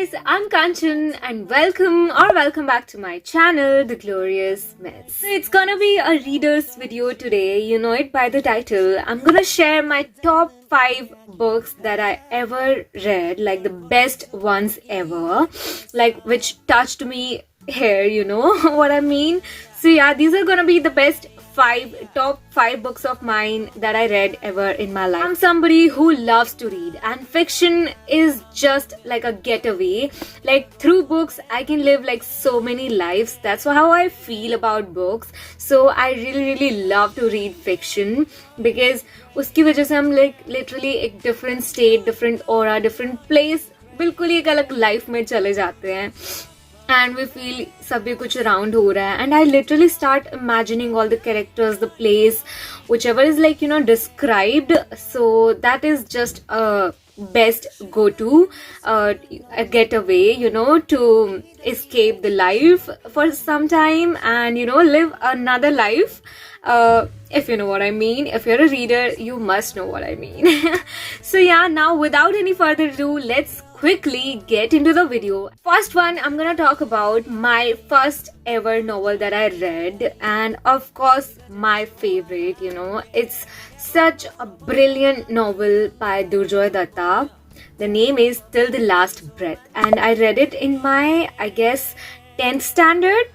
guys, I'm Kanchan and welcome back to my channel, The Glorious Mess. So it's gonna be a reader's video today, you know it by the title. I'm gonna share my top 5 books that I ever read, like the best ones ever, like which touched me here, you know what I mean? So yeah, these are gonna be the top 5 books of mine that I read ever in my life. I'm somebody who loves to read, and fiction is just like a getaway. Like through books I can live like so many lives. That's how I feel about books. So I really love to read fiction because उसकी वजह से हम like literally एक different state, different aura, different place, बिल्कुल ही एक अलग life में चले जाते हैं. And we feel sabhi kuch around ho raha hai, and I literally start imagining all the characters, the place, whichever is like, you know, described. So that is just a best go-to a getaway, you know, to escape the life for some time and, you know, live another life. If you know what I mean. If you're a reader, you must know what I mean. So yeah, now without any further ado, let's quickly get into the video. First one, I'm gonna talk about my first ever novel that I read, and of course my favorite, you know, it's such a brilliant novel by Durjoy Datta. The name is Till the Last Breath, and I read it in my, I guess, 10th standard.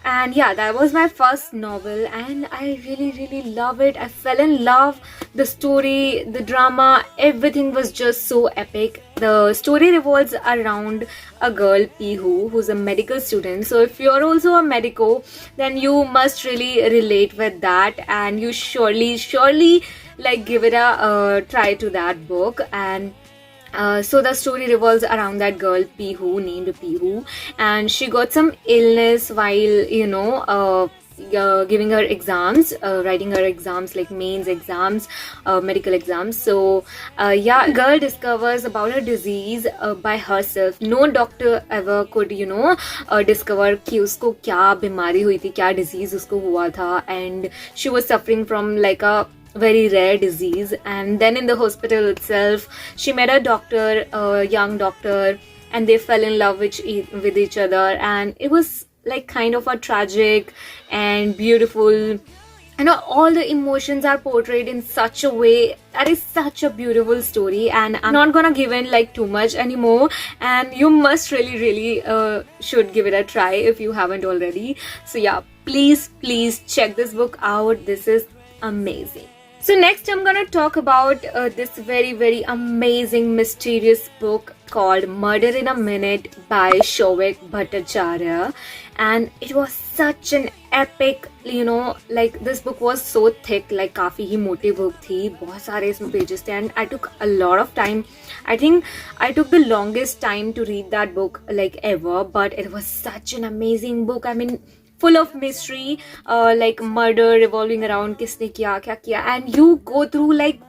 And yeah, that was my first novel and I really love it. I fell in love. The story, the drama, everything was just so epic. The story revolves around a girl, Pihu, who's a medical student. So if you're also a medico, then you must really relate with that, and you surely like give it a try to that book. And so the story revolves around that girl Pihu, named Pihu, and she got some illness while, you know, giving her exams, writing her exams, like mains exams, medical exams. So yeah, girl discovers about her disease by herself. No doctor ever could, you know, discover कि उसको क्या बीमारी हुई थी, क्या disease उसको हुआ था, and she was suffering from like a very rare disease. And then in the hospital itself she met a doctor, a young doctor, and they fell in love with each other, and it was like kind of a tragic and beautiful, you know, all the emotions are portrayed in such a way that is such a beautiful story. And I'm not gonna give in like too much anymore, and you must really should give it a try if you haven't already. So yeah, please check this book out. This is amazing. So next I'm gonna talk about this very amazing mysterious book called Murder in a Minute by Shouvik Bhattacharya, and it was such an epic, you know, like this book was so thick, like काफी ही मोटी book थी, बहुत सारे इसमें pages थे, and I took a lot of time. I think I took the longest time to read that book like ever, but it was such an amazing book. I mean, full of mystery, like murder revolving around किसने किया क्या किया, and you go through like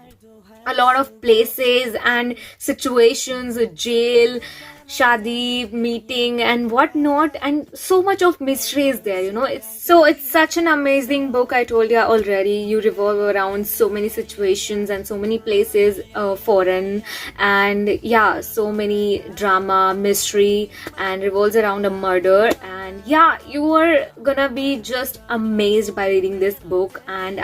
a lot of places and situations, jail, shadi, meeting and whatnot, and so much of mystery is there, you know. It's such an amazing book. I told you already, you revolve around so many situations and so many places, foreign, and yeah, so many drama, mystery, and revolves around a murder. And yeah, you are gonna be just amazed by reading this book. And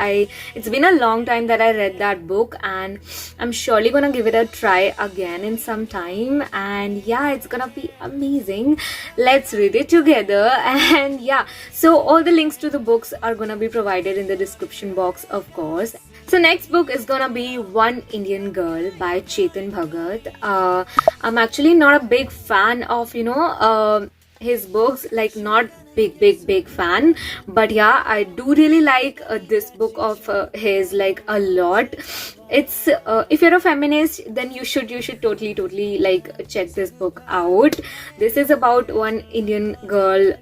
it's been a long time that I read that book, and I'm surely gonna give it a try again in some time. And yeah, it's gonna be amazing. Let's read it together. And yeah, so all the links to the books are gonna be provided in the description box, of course. So next book is gonna be One Indian Girl by Chetan Bhagat. I'm actually not a big fan of, you know, his books, like not big fan, but yeah, I do really like this book of his like a lot. It's if you're a feminist, then you should totally like check this book out. This is about one Indian girl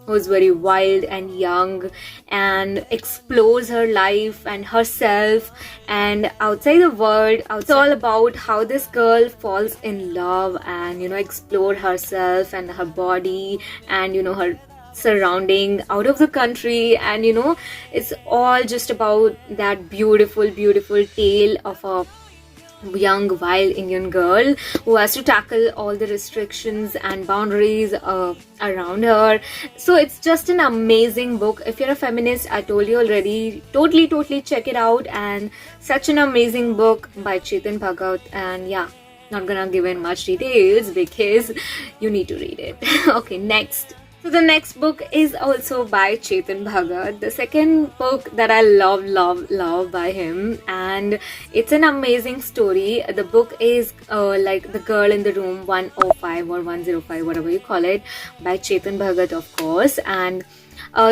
who's very wild and young and explores her life and herself and outside the world. It's all about how this girl falls in love and, you know, explore herself and her body and, you know, her surrounding out of the country. And you know, it's all just about that beautiful tale of a young wild Indian girl who has to tackle all the restrictions and boundaries around her. So it's just an amazing book. If you're a feminist, I told you already, totally check it out. And such an amazing book by Chetan Bhagat. And yeah, not gonna give in much details because you need to read it. Okay, next. So the next book is also by Chetan Bhagat, the second book that I love by him, and it's an amazing story. The book is like The Girl in the Room 105 or 105, whatever you call it, by Chetan Bhagat, of course. And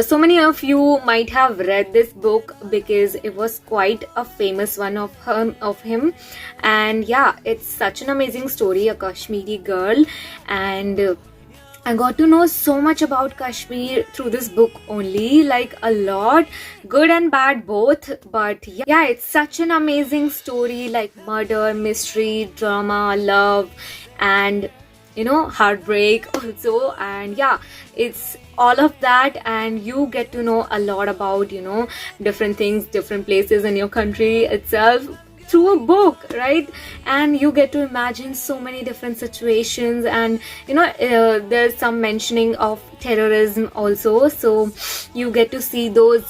so many of you might have read this book because it was quite a famous one of him. And yeah, it's such an amazing story, a Kashmiri girl, and I got to know so much about Kashmir through this book only, like a lot, good and bad both. But yeah, it's such an amazing story, like murder, mystery, drama, love, and heartbreak also. And yeah, it's all of that, and you get to know a lot about different things, different places in your country itself through a book, right? And you get to imagine so many different situations, and there's some mentioning of terrorism also, so you get to see those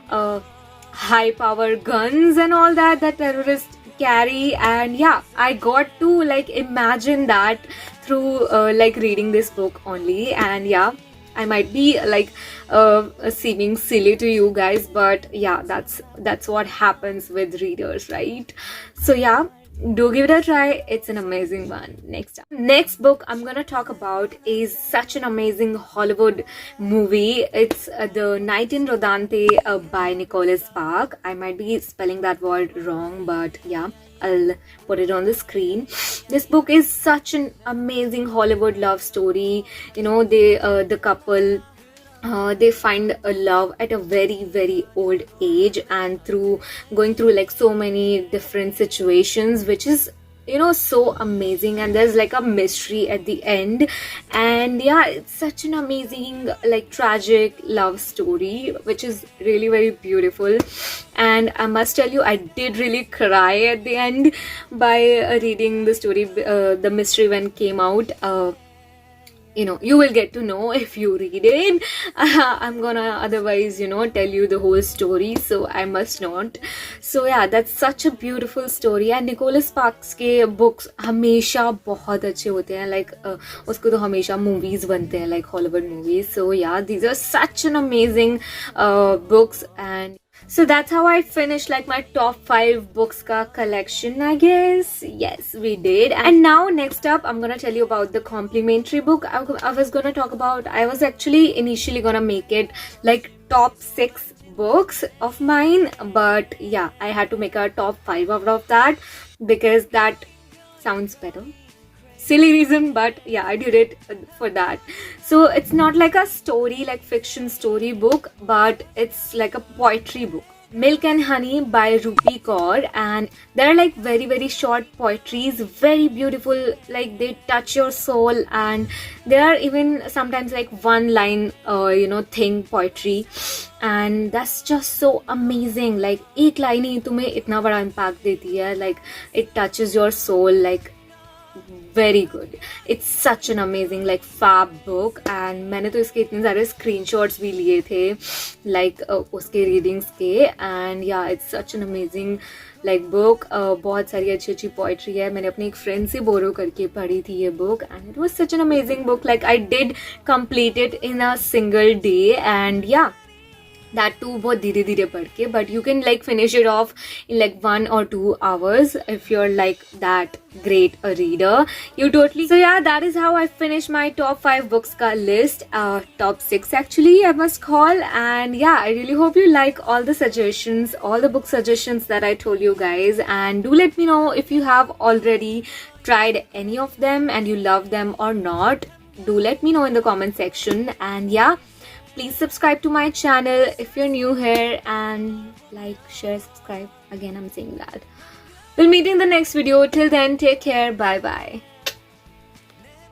high power guns and all that terrorists carry. And yeah, I got to like imagine that through like reading this book only. And yeah, I might be like seeming silly to you guys, but yeah, that's what happens with readers, right? So yeah, do give it a try. It's an amazing one. Next book I'm gonna talk about is such an amazing Hollywood movie. It's The Night in Rodante by Nicholas Sparks. I might be spelling that word wrong, but yeah, I'll put it on the screen. This book is such an amazing Hollywood love story. The couple, they find a love at a very old age, and going through like so many different situations, which is so amazing. And there's like a mystery at the end, and yeah, it's such an amazing like tragic love story, which is really very beautiful. And I must tell you, I did really cry at the end by reading the story, the mystery when it came out. You will get to know if you read it. I'm gonna otherwise tell you the whole story, so I must not. So yeah, that's such a beautiful story. And Nicholas Sparks के books हमेशा बहुत अच्छे होते हैं, like उसको तो हमेशा movies बनते हैं, like Hollywood movies. So yeah, these are such an amazing books. And so that's how I finished like my top 5 books ka collection, I guess. Yes, we did. And now next up, I'm gonna tell you about the complimentary book I was actually initially gonna make it like top 6 books of mine, but yeah, I had to make a top 5 out of that because that sounds better. Silly reason, but yeah, I did it for that. So it's not like a story, like fiction story book, but it's like a poetry book. Milk and Honey by Rupi Kaur, and they're like very short poetries, very beautiful, like they touch your soul. And there are even sometimes like one line thing poetry, and that's just so amazing. Like एक line ही तुम्हें इतना बड़ा impact देती है, like it touches your soul, like very good. It's such an amazing like fab book, and मैंने तो इसके इतने सारे screenshots भी लिए थे like उसके readings के. And yeah, it's such an amazing like book. बहुत सारी अच्छी poetry है. मैंने अपनी एक friend से borrow करके पढ़ी थी ये book, and it was such an amazing book. Like I did complete it in a single day, and yeah, that too बहुत धीरे धीरे पढ़ के, but you can like finish it off in like 1 or 2 hours if you're like that great a reader. So yeah, that is how I finished my top 5 books ka list, top 6 actually I must call. And yeah, I really hope you like all the suggestions, all the book suggestions that I told you guys, and do let me know if you have already tried any of them and you love them or not. Do let me know in the comment section. And yeah, please subscribe to my channel if you're new here, and like, share, subscribe. Again, I'm saying that. We'll meet in the next video. Till then, take care. Bye bye.